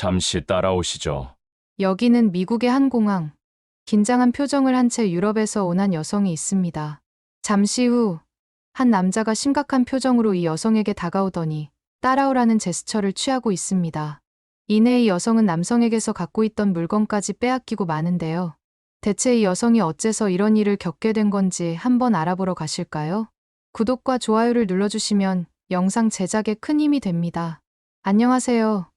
잠시 따라오시죠. 여기는 미국의 한 공항. 긴장한 표정을 한 채 유럽에서 온 한 여성이 있습니다. 잠시 후, 한 남자가 심각한 표정으로 이 여성에게 다가오더니 따라오라는 제스처를 취하고 있습니다. 이내 이 여성은 남성에게서 갖고 있던 물건까지 빼앗기고 마는데요. 대체 이 여성이 어째서 이런 일을 겪게 된 건지 한번 알아보러 가실까요? 구독과 좋아요를 눌러주시면 영상 제작에 큰 힘이 됩니다. 안녕하세요.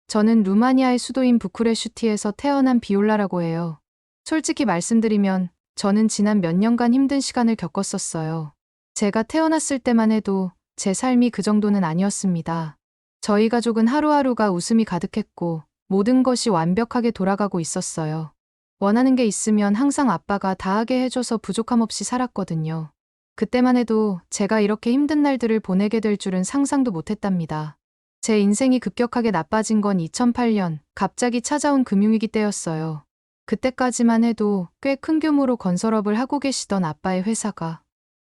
저는 루마니아의 수도인 부쿠레슈티에서 태어난 비올라라고 해요. 솔직히 말씀드리면 저는 지난 몇 년간 힘든 시간을 겪었었어요. 제가 태어났을 때만 해도 제 삶이 그 정도는 아니었습니다. 저희 가족은 하루하루가 웃음이 가득했고 모든 것이 완벽하게 돌아가고 있었어요. 원하는 게 있으면 항상 아빠가 다 하게 해줘서 부족함 없이 살았거든요. 그때만 해도 제가 이렇게 힘든 날들을 보내게 될 줄은 상상도 못했답니다. 제 인생이 급격하게 나빠진 건 2008년 갑자기 찾아온 금융위기 때였어요. 그때까지만 해도 꽤 큰 규모로 건설업을 하고 계시던 아빠의 회사가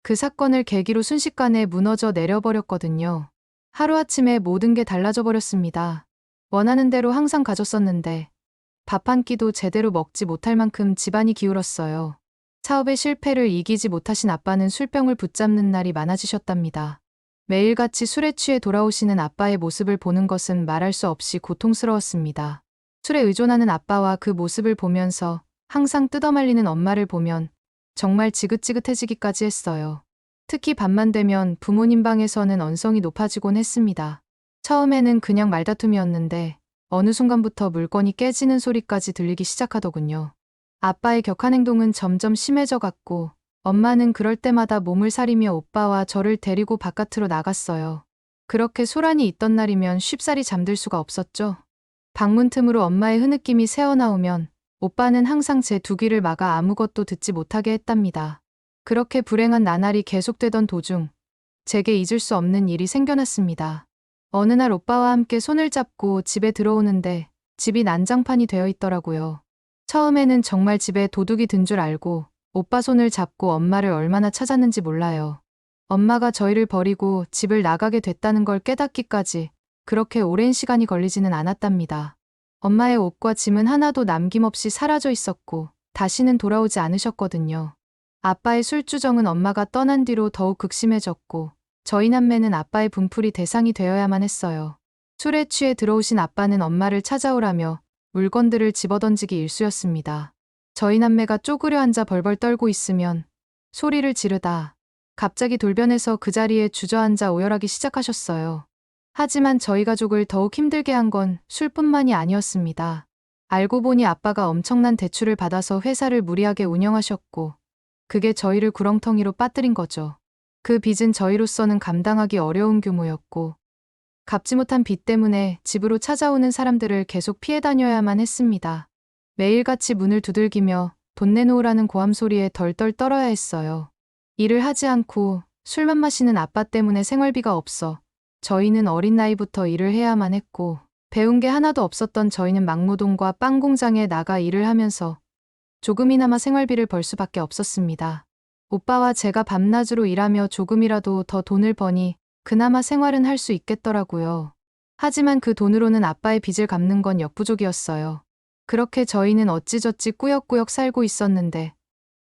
그 사건을 계기로 순식간에 무너져 내려버렸거든요. 하루아침에 모든 게 달라져 버렸습니다. 원하는 대로 항상 가졌었는데 밥 한 끼도 제대로 먹지 못할 만큼 집안이 기울었어요. 사업의 실패를 이기지 못하신 아빠는 술병을 붙잡는 날이 많아지셨답니다. 매일같이 술에 취해 돌아오시는 아빠의 모습을 보는 것은 말할 수 없이 고통스러웠습니다. 술에 의존하는 아빠와 그 모습을 보면서 항상 뜯어말리는 엄마를 보면 정말 지긋지긋해지기까지 했어요. 특히 밤만 되면 부모님 방에서는 언성이 높아지곤 했습니다. 처음에는 그냥 말다툼이었는데 어느 순간부터 물건이 깨지는 소리까지 들리기 시작하더군요. 아빠의 격한 행동은 점점 심해져 갔고 엄마는 그럴 때마다 몸을 사리며 오빠와 저를 데리고 바깥으로 나갔어요. 그렇게 소란이 있던 날이면 쉽사리 잠들 수가 없었죠. 방문 틈으로 엄마의 흐느낌이 새어나오면 오빠는 항상 제 두 귀를 막아 아무것도 듣지 못하게 했답니다. 그렇게 불행한 나날이 계속되던 도중 제게 잊을 수 없는 일이 생겨났습니다. 어느 날 오빠와 함께 손을 잡고 집에 들어오는데 집이 난장판이 되어 있더라고요. 처음에는 정말 집에 도둑이 든 줄 알고 오빠 손을 잡고 엄마를 얼마나 찾았는지 몰라요. 엄마가 저희를 버리고 집을 나가게 됐다는 걸 깨닫기까지 그렇게 오랜 시간이 걸리지는 않았답니다. 엄마의 옷과 짐은 하나도 남김없이 사라져 있었고 다시는 돌아오지 않으셨거든요. 아빠의 술주정은 엄마가 떠난 뒤로 더욱 극심해졌고 저희 남매는 아빠의 분풀이 대상이 되어야만 했어요. 술에 취해 들어오신 아빠는 엄마를 찾아오라며 물건들을 집어던지기 일쑤였습니다. 저희 남매가 쪼그려 앉아 벌벌 떨고 있으면 소리를 지르다 갑자기 돌변해서 그 자리에 주저앉아 오열하기 시작하셨어요. 하지만 저희 가족을 더욱 힘들게 한 건 술뿐만이 아니었습니다. 알고 보니 아빠가 엄청난 대출을 받아서 회사를 무리하게 운영하셨고 그게 저희를 구렁텅이로 빠뜨린 거죠. 그 빚은 저희로서는 감당하기 어려운 규모였고 갚지 못한 빚 때문에 집으로 찾아오는 사람들을 계속 피해 다녀야만 했습니다. 매일같이 문을 두들기며 돈 내놓으라는 고함 소리에 덜덜 떨어야 했어요. 일을 하지 않고 술만 마시는 아빠 때문에 생활비가 없어 저희는 어린 나이부터 일을 해야만 했고 배운 게 하나도 없었던 저희는 막노동과 빵 공장에 나가 일을 하면서 조금이나마 생활비를 벌 수밖에 없었습니다. 오빠와 제가 밤낮으로 일하며 조금이라도 더 돈을 버니 그나마 생활은 할 수 있겠더라고요. 하지만 그 돈으로는 아빠의 빚을 갚는 건 역부족이었어요. 그렇게 저희는 어찌저찌 꾸역꾸역 살고 있었는데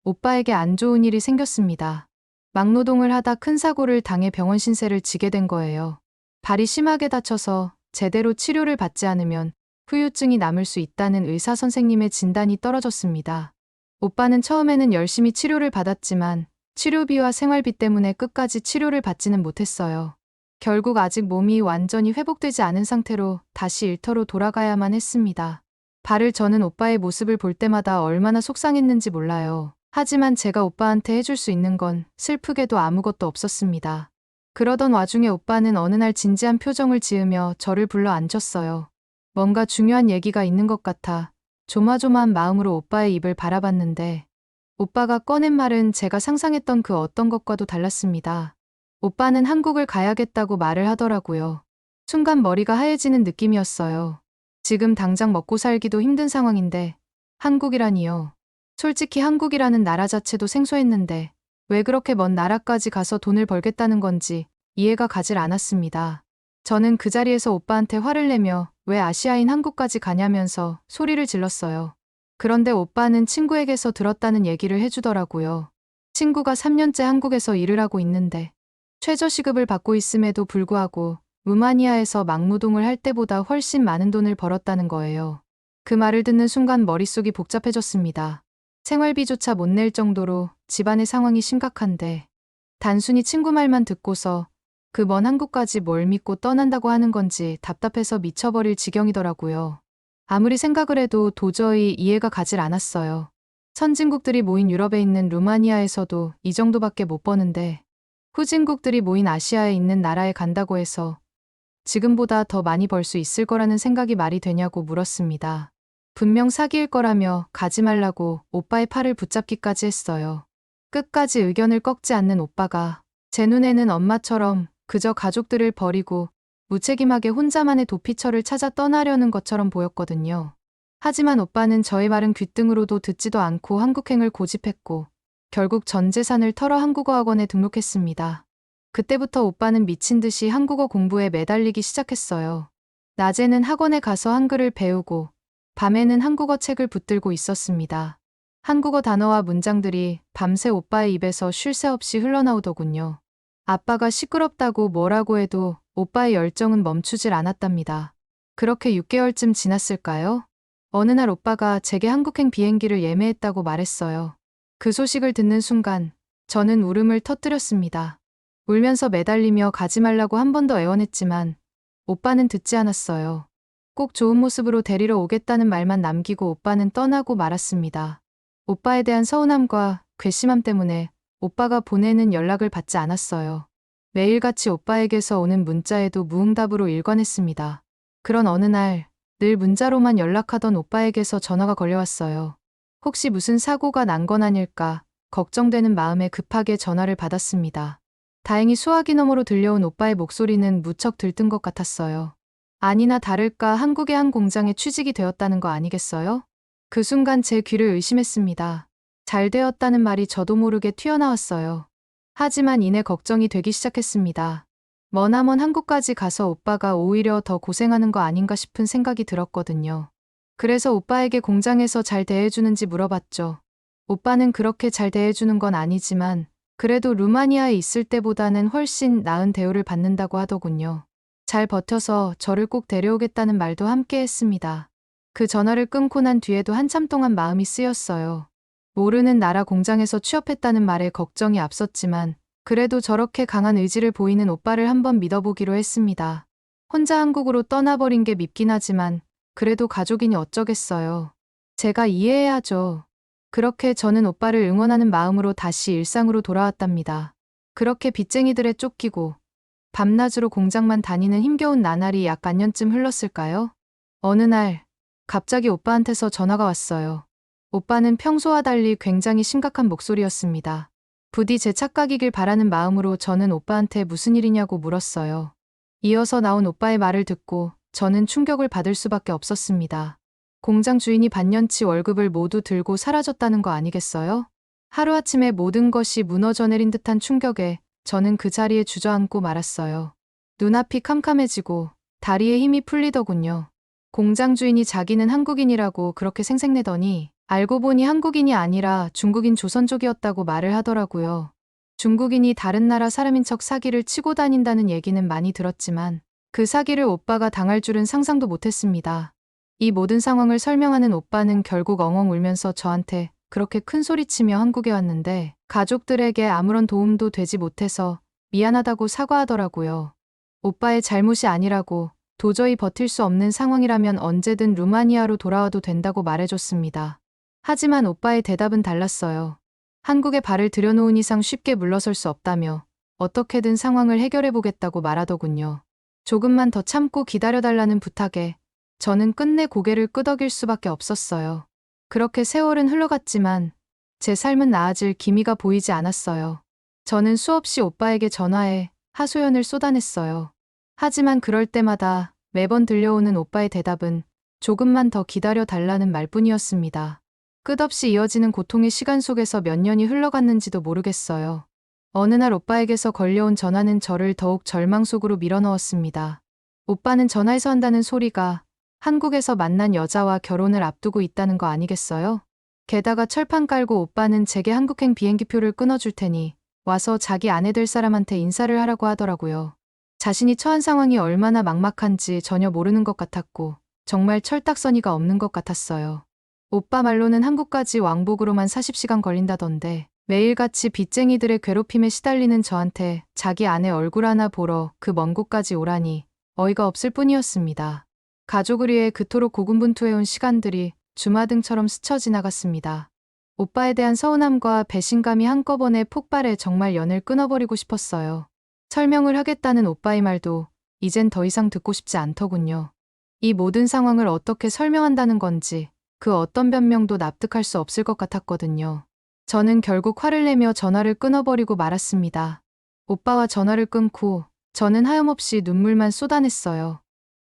오빠에게 안 좋은 일이 생겼습니다. 막노동을 하다 큰 사고를 당해 병원 신세를 지게 된 거예요. 발이 심하게 다쳐서 제대로 치료를 받지 않으면 후유증이 남을 수 있다는 의사 선생님의 진단이 떨어졌습니다. 오빠는 처음에는 열심히 치료를 받았지만 치료비와 생활비 때문에 끝까지 치료를 받지는 못했어요. 결국 아직 몸이 완전히 회복되지 않은 상태로 다시 일터로 돌아가야만 했습니다. 발을 저는 오빠의 모습을 볼 때마다 얼마나 속상했는지 몰라요. 하지만 제가 오빠한테 해줄 수 있는 건 슬프게도 아무것도 없었습니다. 그러던 와중에 오빠는 어느 날 진지한 표정을 지으며 저를 불러 앉혔어요. 뭔가 중요한 얘기가 있는 것 같아 조마조마한 마음으로 오빠의 입을 바라봤는데 오빠가 꺼낸 말은 제가 상상했던 그 어떤 것과도 달랐습니다. 오빠는 한국을 가야겠다고 말을 하더라고요. 순간 머리가 하얘지는 느낌이었어요. 지금 당장 먹고 살기도 힘든 상황인데 한국이라니요. 솔직히 한국이라는 나라 자체도 생소했는데 왜 그렇게 먼 나라까지 가서 돈을 벌겠다는 건지 이해가 가질 않았습니다. 저는 그 자리에서 오빠한테 화를 내며 왜 아시아인 한국까지 가냐면서 소리를 질렀어요. 그런데 오빠는 친구에게서 들었다는 얘기를 해주더라고요. 친구가 3년째 한국에서 일을 하고 있는데 최저시급을 받고 있음에도 불구하고 루마니아에서 막노동을 할 때보다 훨씬 많은 돈을 벌었다는 거예요. 그 말을 듣는 순간 머릿속이 복잡해졌습니다. 생활비조차 못 낼 정도로 집안의 상황이 심각한데 단순히 친구 말만 듣고서 그 먼 한국까지 뭘 믿고 떠난다고 하는 건지 답답해서 미쳐버릴 지경이더라고요. 아무리 생각을 해도 도저히 이해가 가질 않았어요. 선진국들이 모인 유럽에 있는 루마니아에서도 이 정도밖에 못 버는데 후진국들이 모인 아시아에 있는 나라에 간다고 해서 지금보다 더 많이 벌 수 있을 거라는 생각이 말이 되냐고 물었습니다. 분명 사기일 거라며 가지 말라고 오빠의 팔을 붙잡기까지 했어요. 끝까지 의견을 꺾지 않는 오빠가 제 눈에는 엄마처럼 그저 가족들을 버리고 무책임하게 혼자만의 도피처를 찾아 떠나려는 것처럼 보였거든요. 하지만 오빠는 저의 말은 귓등으로도 듣지도 않고 한국행을 고집했고 결국 전 재산을 털어 한국어 학원에 등록했습니다. 그때부터 오빠는 미친 듯이 한국어 공부에 매달리기 시작했어요. 낮에는 학원에 가서 한글을 배우고 밤에는 한국어 책을 붙들고 있었습니다. 한국어 단어와 문장들이 밤새 오빠의 입에서 쉴 새 없이 흘러나오더군요. 아빠가 시끄럽다고 뭐라고 해도 오빠의 열정은 멈추질 않았답니다. 그렇게 6개월쯤 지났을까요? 어느 날 오빠가 제게 한국행 비행기를 예매했다고 말했어요. 그 소식을 듣는 순간 저는 울음을 터뜨렸습니다. 울면서 매달리며 가지 말라고 한 번 더 애원했지만 오빠는 듣지 않았어요. 꼭 좋은 모습으로 데리러 오겠다는 말만 남기고 오빠는 떠나고 말았습니다. 오빠에 대한 서운함과 괘씸함 때문에 오빠가 보내는 연락을 받지 않았어요. 매일같이 오빠에게서 오는 문자에도 무응답으로 일관했습니다. 그런 어느 날 늘 문자로만 연락하던 오빠에게서 전화가 걸려왔어요. 혹시 무슨 사고가 난 건 아닐까 걱정되는 마음에 급하게 전화를 받았습니다. 다행히 수화기 너머로 들려온 오빠의 목소리는 무척 들뜬 것 같았어요. 아니나 다를까 한국의 한 공장에 취직이 되었다는 거 아니겠어요? 그 순간 제 귀를 의심했습니다. 잘 되었다는 말이 저도 모르게 튀어나왔어요. 하지만 이내 걱정이 되기 시작했습니다. 머나먼 한국까지 가서 오빠가 오히려 더 고생하는 거 아닌가 싶은 생각이 들었거든요. 그래서 오빠에게 공장에서 잘 대해주는지 물어봤죠. 오빠는 그렇게 잘 대해주는 건 아니지만 그래도 루마니아에 있을 때보다는 훨씬 나은 대우를 받는다고 하더군요. 잘 버텨서 저를 꼭 데려오겠다는 말도 함께 했습니다. 그 전화를 끊고 난 뒤에도 한참 동안 마음이 쓰였어요. 모르는 나라 공장에서 취업했다는 말에 걱정이 앞섰지만 그래도 저렇게 강한 의지를 보이는 오빠를 한번 믿어보기로 했습니다. 혼자 한국으로 떠나버린 게 밉긴 하지만 그래도 가족이니 어쩌겠어요. 제가 이해해야죠. 그렇게 저는 오빠를 응원하는 마음으로 다시 일상으로 돌아왔답니다. 그렇게 빚쟁이들에 쫓기고 밤낮으로 공장만 다니는 힘겨운 나날이 약 반년쯤 흘렀을까요? 어느 날 갑자기 오빠한테서 전화가 왔어요. 오빠는 평소와 달리 굉장히 심각한 목소리였습니다. 부디 제 착각이길 바라는 마음으로 저는 오빠한테 무슨 일이냐고 물었어요. 이어서 나온 오빠의 말을 듣고 저는 충격을 받을 수밖에 없었습니다. 공장 주인이 반년치 월급을 모두 들고 사라졌다는 거 아니겠어요? 하루아침에 모든 것이 무너져 내린 듯한 충격에 저는 그 자리에 주저앉고 말았어요. 눈앞이 캄캄해지고 다리에 힘이 풀리더군요. 공장 주인이 자기는 한국인이라고 그렇게 생색내더니 알고 보니 한국인이 아니라 중국인 조선족이었다고 말을 하더라고요. 중국인이 다른 나라 사람인 척 사기를 치고 다닌다는 얘기는 많이 들었지만 그 사기를 오빠가 당할 줄은 상상도 못했습니다. 이 모든 상황을 설명하는 오빠는 결국 엉엉 울면서 저한테 그렇게 큰 소리치며 한국에 왔는데 가족들에게 아무런 도움도 되지 못해서 미안하다고 사과하더라고요. 오빠의 잘못이 아니라고 도저히 버틸 수 없는 상황이라면 언제든 루마니아로 돌아와도 된다고 말해줬습니다. 하지만 오빠의 대답은 달랐어요. 한국에 발을 들여놓은 이상 쉽게 물러설 수 없다며 어떻게든 상황을 해결해보겠다고 말하더군요. 조금만 더 참고 기다려달라는 부탁에 저는 끝내 고개를 끄덕일 수밖에 없었어요. 그렇게 세월은 흘러갔지만 제 삶은 나아질 기미가 보이지 않았어요. 저는 수없이 오빠에게 전화해 하소연을 쏟아냈어요. 하지만 그럴 때마다 매번 들려오는 오빠의 대답은 조금만 더 기다려달라는 말뿐이었습니다. 끝없이 이어지는 고통의 시간 속에서 몇 년이 흘러갔는지도 모르겠어요. 어느 날 오빠에게서 걸려온 전화는 저를 더욱 절망 속으로 밀어넣었습니다. 오빠는 전화해서 한다는 소리가 한국에서 만난 여자와 결혼을 앞두고 있다는 거 아니겠어요? 게다가 철판 깔고 오빠는 제게 한국행 비행기표를 끊어줄 테니 와서 자기 아내 될 사람한테 인사를 하라고 하더라고요. 자신이 처한 상황이 얼마나 막막한지 전혀 모르는 것 같았고 정말 철딱서니가 없는 것 같았어요. 오빠 말로는 한국까지 왕복으로만 40시간 걸린다던데 매일같이 빚쟁이들의 괴롭힘에 시달리는 저한테 자기 아내 얼굴 하나 보러 그 먼 곳까지 오라니 어이가 없을 뿐이었습니다. 가족을 위해 그토록 고군분투해온 시간들이 주마등처럼 스쳐 지나갔습니다. 오빠에 대한 서운함과 배신감이 한꺼번에 폭발해 정말 연을 끊어버리고 싶었어요. 설명을 하겠다는 오빠의 말도 이젠 더 이상 듣고 싶지 않더군요. 이 모든 상황을 어떻게 설명한다는 건지 그 어떤 변명도 납득할 수 없을 것 같았거든요. 저는 결국 화를 내며 전화를 끊어버리고 말았습니다. 오빠와 전화를 끊고 저는 하염없이 눈물만 쏟아냈어요.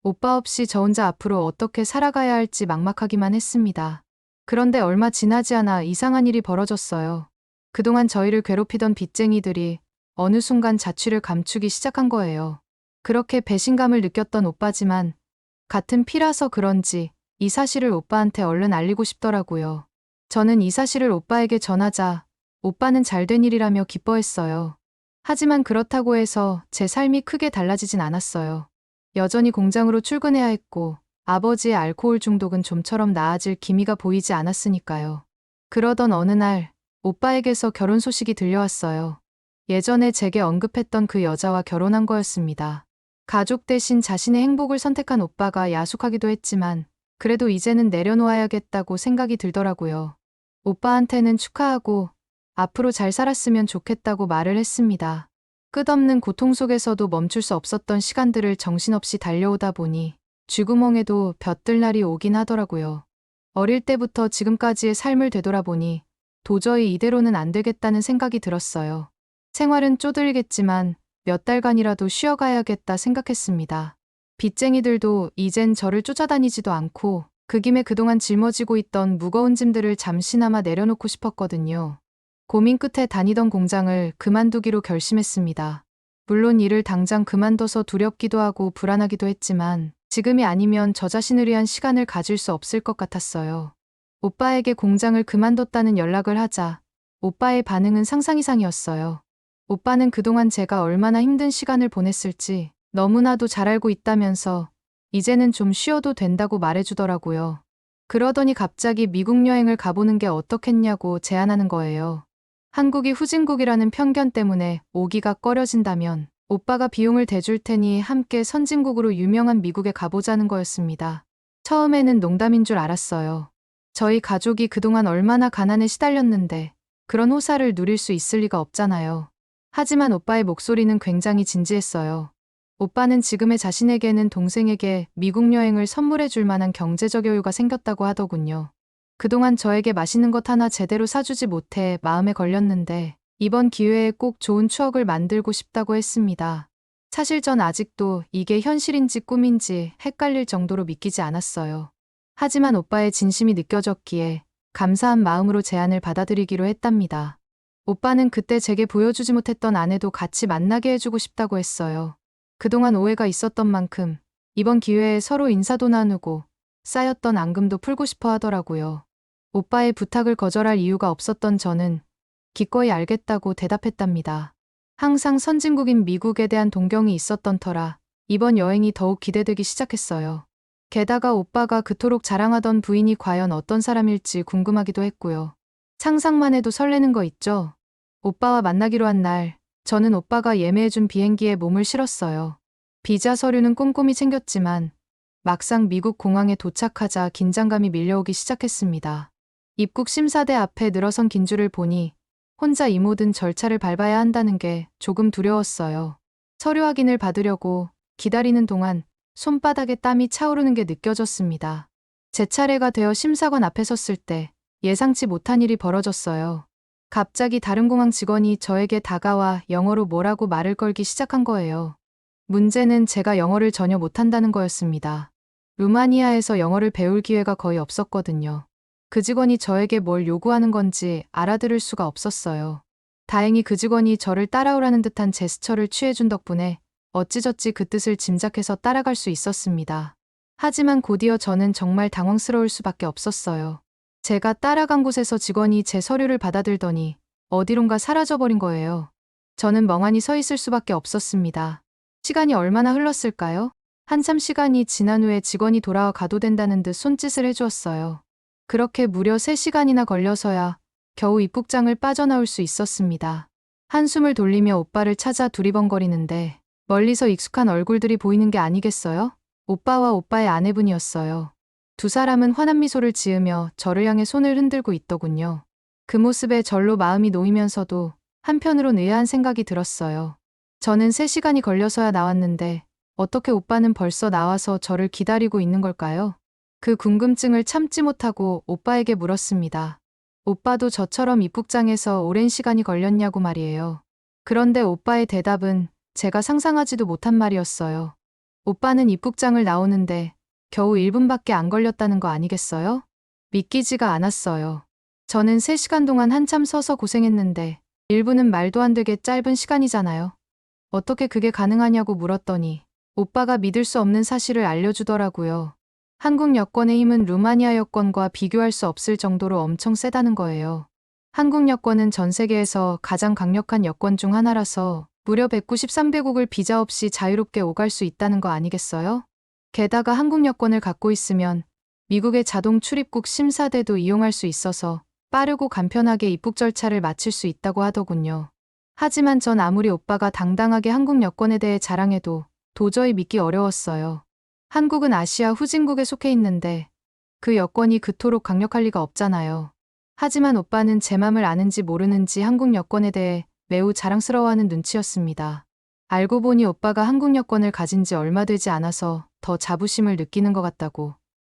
오빠 없이 저 혼자 앞으로 어떻게 살아가야 할지 막막하기만 했습니다. 그런데 얼마 지나지 않아 이상한 일이 벌어졌어요. 그동안 저희를 괴롭히던 빚쟁이들이 어느 순간 자취를 감추기 시작한 거예요. 그렇게 배신감을 느꼈던 오빠지만 같은 피라서 그런지 이 사실을 오빠한테 얼른 알리고 싶더라고요. 저는 이 사실을 오빠에게 전하자 오빠는 잘된 일이라며 기뻐했어요. 하지만 그렇다고 해서 제 삶이 크게 달라지진 않았어요. 여전히 공장으로 출근해야 했고 아버지의 알코올 중독은 좀처럼 나아질 기미가 보이지 않았으니까요. 그러던 어느 날 오빠에게서 결혼 소식이 들려왔어요. 예전에 제게 언급했던 그 여자와 결혼한 거였습니다. 가족 대신 자신의 행복을 선택한 오빠가 야속하기도 했지만 그래도 이제는 내려놓아야겠다고 생각이 들더라고요. 오빠한테는 축하하고 앞으로 잘 살았으면 좋겠다고 말을 했습니다. 끝없는 고통 속에서도 멈출 수 없었던 시간들을 정신없이 달려오다 보니 쥐구멍에도 볕들 날이 오긴 하더라고요. 어릴 때부터 지금까지의 삶을 되돌아보니 도저히 이대로는 안 되겠다는 생각이 들었어요. 생활은 쪼들리겠지만 몇 달간이라도 쉬어가야겠다 생각했습니다. 빚쟁이들도 이젠 저를 쫓아다니지도 않고 그 김에 그동안 짊어지고 있던 무거운 짐들을 잠시나마 내려놓고 싶었거든요. 고민 끝에 다니던 공장을 그만두기로 결심했습니다. 물론 일을 당장 그만둬서 두렵기도 하고 불안하기도 했지만 지금이 아니면 저 자신을 위한 시간을 가질 수 없을 것 같았어요. 오빠에게 공장을 그만뒀다는 연락을 하자 오빠의 반응은 상상 이상이었어요. 오빠는 그동안 제가 얼마나 힘든 시간을 보냈을지 너무나도 잘 알고 있다면서 이제는 좀 쉬어도 된다고 말해주더라고요. 그러더니 갑자기 미국 여행을 가보는 게 어떻겠냐고 제안하는 거예요. 한국이 후진국이라는 편견 때문에 오기가 꺼려진다면 오빠가 비용을 대줄 테니 함께 선진국으로 유명한 미국에 가보자는 거였습니다. 처음에는 농담인 줄 알았어요. 저희 가족이 그동안 얼마나 가난에 시달렸는데 그런 호사를 누릴 수 있을 리가 없잖아요. 하지만 오빠의 목소리는 굉장히 진지했어요. 오빠는 지금의 자신에게는 동생에게 미국 여행을 선물해 줄 만한 경제적 여유가 생겼다고 하더군요. 그동안 저에게 맛있는 것 하나 제대로 사주지 못해 마음에 걸렸는데 이번 기회에 꼭 좋은 추억을 만들고 싶다고 했습니다. 사실 전 아직도 이게 현실인지 꿈인지 헷갈릴 정도로 믿기지 않았어요. 하지만 오빠의 진심이 느껴졌기에 감사한 마음으로 제안을 받아들이기로 했답니다. 오빠는 그때 제게 보여주지 못했던 아내도 같이 만나게 해주고 싶다고 했어요. 그동안 오해가 있었던 만큼 이번 기회에 서로 인사도 나누고 쌓였던 앙금도 풀고 싶어 하더라고요. 오빠의 부탁을 거절할 이유가 없었던 저는 기꺼이 알겠다고 대답했답니다. 항상 선진국인 미국에 대한 동경이 있었던 터라 이번 여행이 더욱 기대되기 시작했어요. 게다가 오빠가 그토록 자랑하던 부인이 과연 어떤 사람일지 궁금하기도 했고요. 상상만 해도 설레는 거 있죠? 오빠와 만나기로 한 날, 저는 오빠가 예매해준 비행기에 몸을 실었어요. 비자 서류는 꼼꼼히 챙겼지만 막상 미국 공항에 도착하자 긴장감이 밀려오기 시작했습니다. 입국 심사대 앞에 늘어선 긴줄을 보니 혼자 이 모든 절차를 밟아야 한다는 게 조금 두려웠어요. 서류 확인을 받으려고 기다리는 동안 손바닥에 땀이 차오르는 게 느껴졌습니다. 제 차례가 되어 심사관 앞에 섰을 때 예상치 못한 일이 벌어졌어요. 갑자기 다른 공항 직원이 저에게 다가와 영어로 뭐라고 말을 걸기 시작한 거예요. 문제는 제가 영어를 전혀 못한다는 거였습니다. 루마니아에서 영어를 배울 기회가 거의 없었거든요. 그 직원이 저에게 뭘 요구하는 건지 알아들을 수가 없었어요. 다행히 그 직원이 저를 따라오라는 듯한 제스처를 취해준 덕분에 어찌저찌 그 뜻을 짐작해서 따라갈 수 있었습니다. 하지만 곧이어 저는 정말 당황스러울 수밖에 없었어요. 제가 따라간 곳에서 직원이 제 서류를 받아들더니 어디론가 사라져버린 거예요. 저는 멍하니 서 있을 수밖에 없었습니다. 시간이 얼마나 흘렀을까요? 한참 시간이 지난 후에 직원이 돌아와 가도 된다는 듯 손짓을 해주었어요. 그렇게 무려 3시간이나 걸려서야 겨우 입국장을 빠져나올 수 있었습니다. 한숨을 돌리며 오빠를 찾아 두리번거리는데 멀리서 익숙한 얼굴들이 보이는 게 아니겠어요? 오빠와 오빠의 아내분이었어요. 두 사람은 환한 미소를 지으며 저를 향해 손을 흔들고 있더군요. 그 모습에 절로 마음이 놓이면서도 한편으론 의아한 생각이 들었어요. 저는 3시간이 걸려서야 나왔는데 어떻게 오빠는 벌써 나와서 저를 기다리고 있는 걸까요? 그 궁금증을 참지 못하고 오빠에게 물었습니다. 오빠도 저처럼 입국장에서 오랜 시간이 걸렸냐고 말이에요. 그런데 오빠의 대답은 제가 상상하지도 못한 말이었어요. 오빠는 입국장을 나오는데 겨우 1분밖에 안 걸렸다는 거 아니겠어요? 믿기지가 않았어요. 저는 3시간 동안 한참 서서 고생했는데 1분은 말도 안 되게 짧은 시간이잖아요. 어떻게 그게 가능하냐고 물었더니 오빠가 믿을 수 없는 사실을 알려주더라고요. 한국 여권의 힘은 루마니아 여권과 비교할 수 없을 정도로 엄청 세다는 거예요. 한국 여권은 전 세계에서 가장 강력한 여권 중 하나라서 무려 193개국을 비자 없이 자유롭게 오갈 수 있다는 거 아니겠어요? 게다가 한국 여권을 갖고 있으면 미국의 자동 출입국 심사대도 이용할 수 있어서 빠르고 간편하게 입국 절차를 마칠 수 있다고 하더군요. 하지만 전 아무리 오빠가 당당하게 한국 여권에 대해 자랑해도 도저히 믿기 어려웠어요. 한국은 아시아 후진국에 속해 있는데 그 여권이 그토록 강력할 리가 없잖아요. 하지만 오빠는 제 맘을 아는지 모르는지 한국 여권에 대해 매우 자랑스러워하는 눈치였습니다. 알고 보니 오빠가 한국 여권을 가진 지 얼마 되지 않아서 더 자부심을 느끼는 것 같다고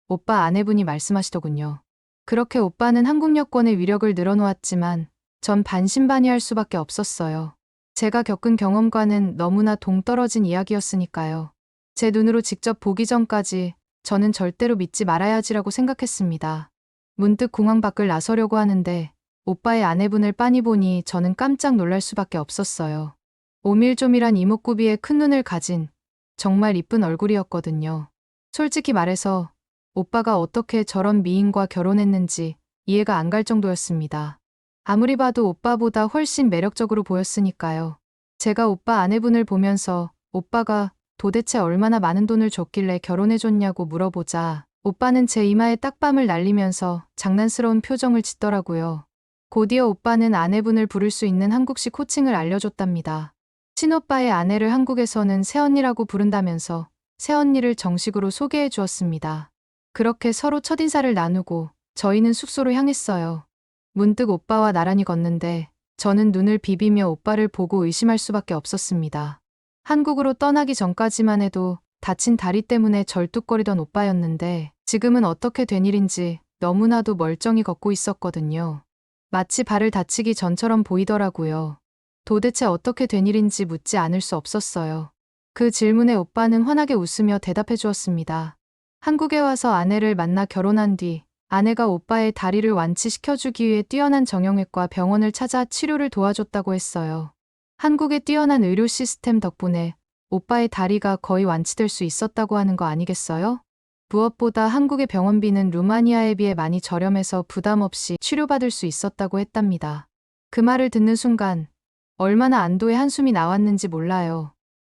오빠 아내분이 말씀하시더군요. 그렇게 오빠는 한국 여권의 위력을 늘어놓았지만 전 반신반의할 수밖에 없었어요. 제가 겪은 경험과는 너무나 동떨어진 이야기였으니까요. 제 눈으로 직접 보기 전까지 저는 절대로 믿지 말아야지라고 생각했습니다. 문득 공항 밖을 나서려고 하는데 오빠의 아내분을 빤히 보니 저는 깜짝 놀랄 수밖에 없었어요. 오밀조밀한 이목구비에 큰 눈을 가진 정말 이쁜 얼굴이었거든요. 솔직히 말해서 오빠가 어떻게 저런 미인과 결혼했는지 이해가 안 갈 정도였습니다. 아무리 봐도 오빠보다 훨씬 매력적으로 보였으니까요. 제가 오빠 아내분을 보면서 오빠가 도대체 얼마나 많은 돈을 줬길래 결혼해줬냐고 물어보자 오빠는 제 이마에 딱밤을 날리면서 장난스러운 표정을 짓더라고요. 곧이어 오빠는 아내분을 부를 수 있는 한국식 호칭을 알려줬답니다. 친오빠의 아내를 한국에서는 새언니라고 부른다면서 새언니를 정식으로 소개해 주었습니다. 그렇게 서로 첫인사를 나누고 저희는 숙소로 향했어요. 문득 오빠와 나란히 걷는데 저는 눈을 비비며 오빠를 보고 의심할 수밖에 없었습니다. 한국으로 떠나기 전까지만 해도 다친 다리 때문에 절뚝거리던 오빠였는데 지금은 어떻게 된 일인지 너무나도 멀쩡히 걷고 있었거든요. 마치 발을 다치기 전처럼 보이더라고요. 도대체 어떻게 된 일인지 묻지 않을 수 없었어요. 그 질문에 오빠는 환하게 웃으며 대답해 주었습니다. 한국에 와서 아내를 만나 결혼한 뒤 아내가 오빠의 다리를 완치시켜주기 위해 뛰어난 정형외과 병원을 찾아 치료를 도와줬다고 했어요. 한국의 뛰어난 의료 시스템 덕분에 오빠의 다리가 거의 완치될 수 있었다고 하는 거 아니겠어요? 무엇보다 한국의 병원비는 루마니아에 비해 많이 저렴해서 부담 없이 치료받을 수 있었다고 했답니다. 그 말을 듣는 순간 얼마나 안도의 한숨이 나왔는지 몰라요.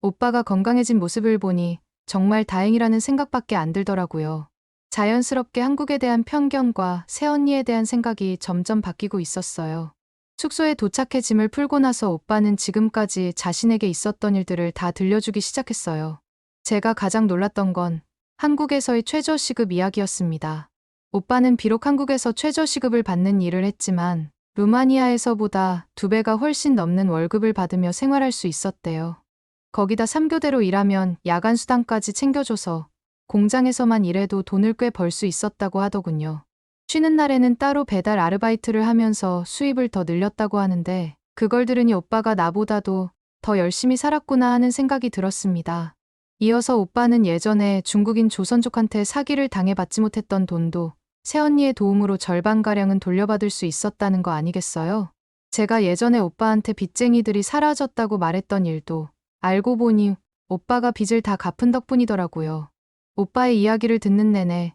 오빠가 건강해진 모습을 보니 정말 다행이라는 생각밖에 안 들더라고요. 자연스럽게 한국에 대한 편견과 새언니에 대한 생각이 점점 바뀌고 있었어요. 숙소에 도착해 짐을 풀고 나서 오빠는 지금까지 자신에게 있었던 일들을 다 들려주기 시작했어요. 제가 가장 놀랐던 건 한국에서의 최저시급 이야기였습니다. 오빠는 비록 한국에서 최저시급을 받는 일을 했지만 루마니아에서보다 2배가 훨씬 넘는 월급을 받으며 생활할 수 있었대요. 거기다 3교대로 일하면 야간 수당까지 챙겨줘서 공장에서만 일해도 돈을 꽤 벌 수 있었다고 하더군요. 쉬는 날에는 따로 배달 아르바이트를 하면서 수입을 더 늘렸다고 하는데 그걸 들으니 오빠가 나보다도 더 열심히 살았구나 하는 생각이 들었습니다. 이어서 오빠는 예전에 중국인 조선족한테 사기를 당해받지 못했던 돈도 새언니의 도움으로 절반가량은 돌려받을 수 있었다는 거 아니겠어요? 제가 예전에 오빠한테 빚쟁이들이 사라졌다고 말했던 일도 알고 보니 오빠가 빚을 다 갚은 덕분이더라고요. 오빠의 이야기를 듣는 내내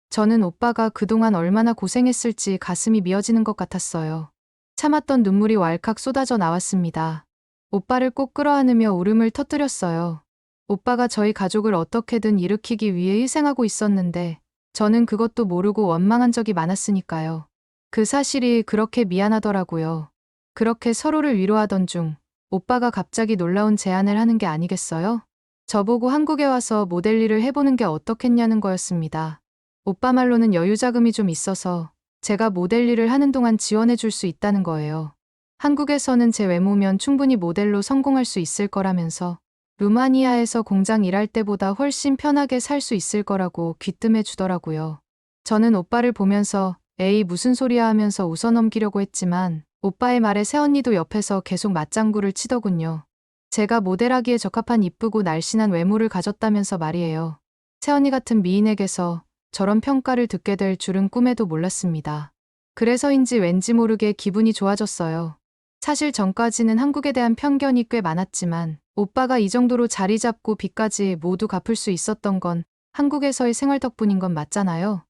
저는 오빠가 그동안 얼마나 고생했을지 가슴이 미어지는 것 같았어요. 참았던 눈물이 왈칵 쏟아져 나왔습니다. 오빠를 꼭 끌어안으며 울음을 터뜨렸어요. 오빠가 저희 가족을 어떻게든 일으키기 위해 희생하고 있었는데 저는 그것도 모르고 원망한 적이 많았으니까요. 그 사실이 그렇게 미안하더라고요. 그렇게 서로를 위로하던 중 오빠가 갑자기 놀라운 제안을 하는 게 아니겠어요? 저보고 한국에 와서 모델 일을 해보는 게 어떻겠냐는 거였습니다. 오빠 말로는 여유 자금이 좀 있어서 제가 모델 일을 하는 동안 지원해 줄 수 있다는 거예요. 한국에서는 제 외모면 충분히 모델로 성공할 수 있을 거라면서 루마니아에서 공장 일할 때보다 훨씬 편하게 살 수 있을 거라고 귀뜸해 주더라고요. 저는 오빠를 보면서 에이 무슨 소리야 하면서 웃어넘기려고 했지만 오빠의 말에 새언니도 옆에서 계속 맞장구를 치더군요. 제가 모델하기에 적합한 이쁘고 날씬한 외모를 가졌다면서 말이에요. 새언니 같은 미인에게서 저런 평가를 듣게 될 줄은 꿈에도 몰랐습니다. 그래서인지 왠지 모르게 기분이 좋아졌어요. 사실 전까지는 한국에 대한 편견이 꽤 많았지만 오빠가 이 정도로 자리 잡고 빚까지 모두 갚을 수 있었던 건 한국에서의 생활 덕분인 건 맞잖아요.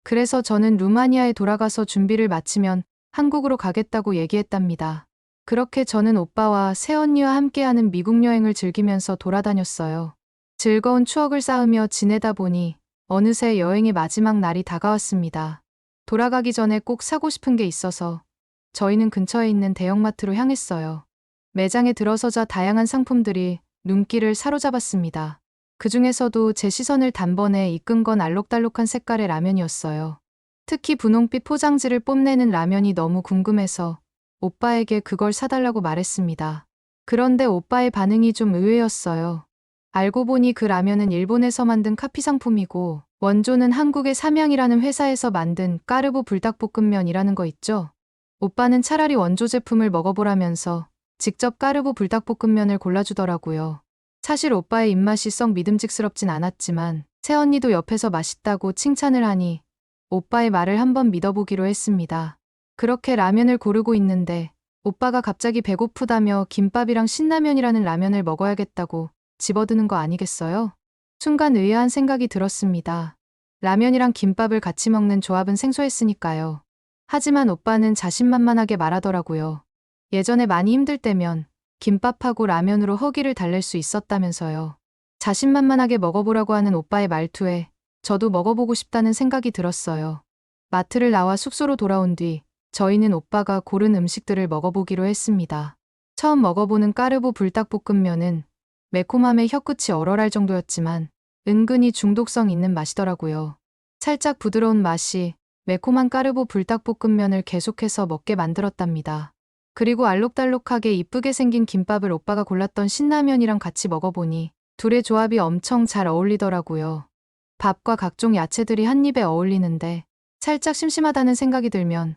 그래서 저는 루마니아에 돌아가서 준비를 마치면 한국으로 가겠다고 얘기했답니다. 그렇게 저는 오빠와 새언니와 함께하는 미국 여행을 즐기면서 돌아다녔어요. 즐거운 추억을 쌓으며 지내다 보니 어느새 여행의 마지막 날이 다가왔습니다. 돌아가기 전에 꼭 사고 싶은 게 있어서 저희는 근처에 있는 대형마트로 향했어요. 매장에 들어서자 다양한 상품들이 눈길을 사로잡았습니다. 그 중에서도 제 시선을 단번에 이끈 건 알록달록한 색깔의 라면이었어요. 특히 분홍빛 포장지를 뽐내는 라면이 너무 궁금해서 오빠에게 그걸 사달라고 말했습니다. 그런데 오빠의 반응이 좀 의외였어요. 알고 보니 그 라면은 일본에서 만든 카피 상품이고 원조는 한국의 삼양이라는 회사에서 만든 까르보 불닭볶음면이라는 거 있죠? 오빠는 차라리 원조 제품을 먹어보라면서 직접 까르보 불닭볶음면을 골라주더라고요. 사실 오빠의 입맛이 썩 믿음직스럽진 않았지만 새언니도 옆에서 맛있다고 칭찬을 하니 오빠의 말을 한번 믿어보기로 했습니다. 그렇게 라면을 고르고 있는데 오빠가 갑자기 배고프다며 김밥이랑 신라면이라는 라면을 먹어야겠다고 집어드는 거 아니겠어요? 순간 의아한 생각이 들었습니다. 라면이랑 김밥을 같이 먹는 조합은 생소했으니까요. 하지만 오빠는 자신만만하게 말하더라고요. 예전에 많이 힘들 때면 김밥하고 라면으로 허기를 달랠 수 있었다면서요. 자신만만하게 먹어보라고 하는 오빠의 말투에 저도 먹어보고 싶다는 생각이 들었어요. 마트를 나와 숙소로 돌아온 뒤 저희는 오빠가 고른 음식들을 먹어보기로 했습니다. 처음 먹어보는 까르보 불닭볶음면은 매콤함에 혀끝이 얼얼할 정도였지만 은근히 중독성 있는 맛이더라고요. 살짝 부드러운 맛이 매콤한 까르보 불닭볶음면을 계속해서 먹게 만들었답니다. 그리고 알록달록하게 이쁘게 생긴 김밥을 오빠가 골랐던 신라면이랑 같이 먹어보니 둘의 조합이 엄청 잘 어울리더라고요. 밥과 각종 야채들이 한 입에 어울리는데 살짝 심심하다는 생각이 들면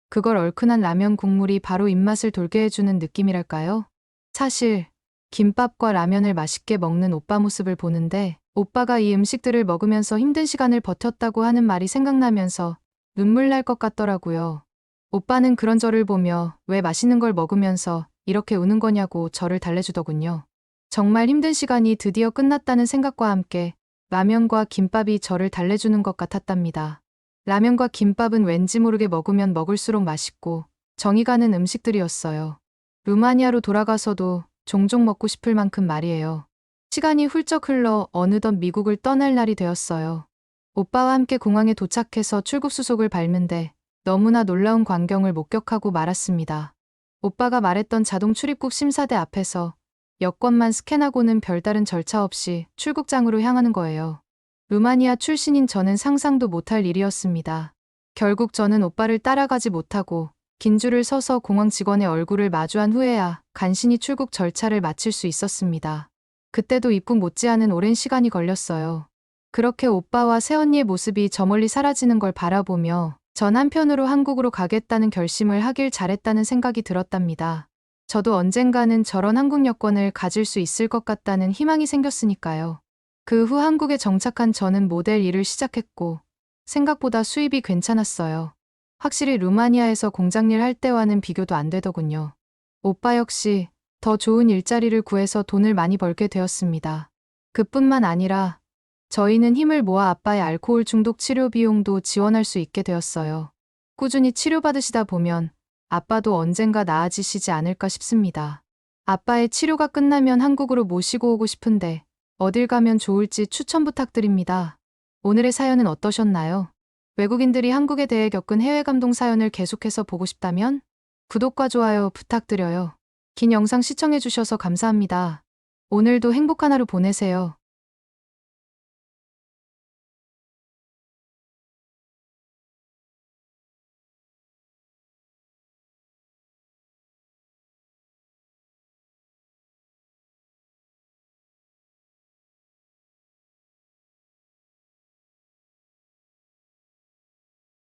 그걸 얼큰한 라면 국물이 바로 입맛을 돌게 해주는 느낌이랄까요? 사실 김밥과 라면을 맛있게 먹는 오빠 모습을 보는데 오빠가 이 음식들을 먹으면서 힘든 시간을 버텼다고 하는 말이 생각나면서 눈물 날 것 같더라고요. 오빠는 그런 저를 보며 왜 맛있는 걸 먹으면서 이렇게 우는 거냐고 저를 달래주더군요. 정말 힘든 시간이 드디어 끝났다는 생각과 함께 라면과 김밥이 저를 달래주는 것 같았답니다. 라면과 김밥은 왠지 모르게 먹으면 먹을수록 맛있고 정이 가는 음식들이었어요. 루마니아로 돌아가서도 종종 먹고 싶을 만큼 말이에요. 시간이 훌쩍 흘러 어느덧 미국을 떠날 날이 되었어요. 오빠와 함께 공항에 도착해서 출국 수속을 밟는데 너무나 놀라운 광경을 목격하고 말았습니다. 오빠가 말했던 자동 출입국 심사대 앞에서 여권만 스캔하고는 별다른 절차 없이 출국장으로 향하는 거예요. 루마니아 출신인 저는 상상도 못할 일이었습니다. 결국 저는 오빠를 따라가지 못하고 긴 줄을 서서 공항 직원의 얼굴을 마주한 후에야 간신히 출국 절차를 마칠 수 있었습니다. 그때도 입국 못지않은 오랜 시간이 걸렸어요. 그렇게 오빠와 새언니의 모습이 저 멀리 사라지는 걸 바라보며 전 한편으로 한국으로 가겠다는 결심을 하길 잘했다는 생각이 들었답니다. 저도 언젠가는 저런 한국 여권을 가질 수 있을 것 같다는 희망이 생겼으니까요. 그 후 한국에 정착한 저는 모델 일을 시작했고 생각보다 수입이 괜찮았어요. 확실히 루마니아에서 공장일 할 때와는 비교도 안 되더군요. 오빠 역시 더 좋은 일자리를 구해서 돈을 많이 벌게 되었습니다. 그뿐만 아니라 저희는 힘을 모아 아빠의 알코올 중독 치료 비용도 지원할 수 있게 되었어요. 꾸준히 치료받으시다 보면 아빠도 언젠가 나아지시지 않을까 싶습니다. 아빠의 치료가 끝나면 한국으로 모시고 오고 싶은데 어딜 가면 좋을지 추천 부탁드립니다. 오늘의 사연은 어떠셨나요? 외국인들이 한국에 대해 겪은 해외 감동 사연을 계속해서 보고 싶다면 구독과 좋아요 부탁드려요. 긴 영상 시청해주셔서 감사합니다. 오늘도 행복한 하루 보내세요.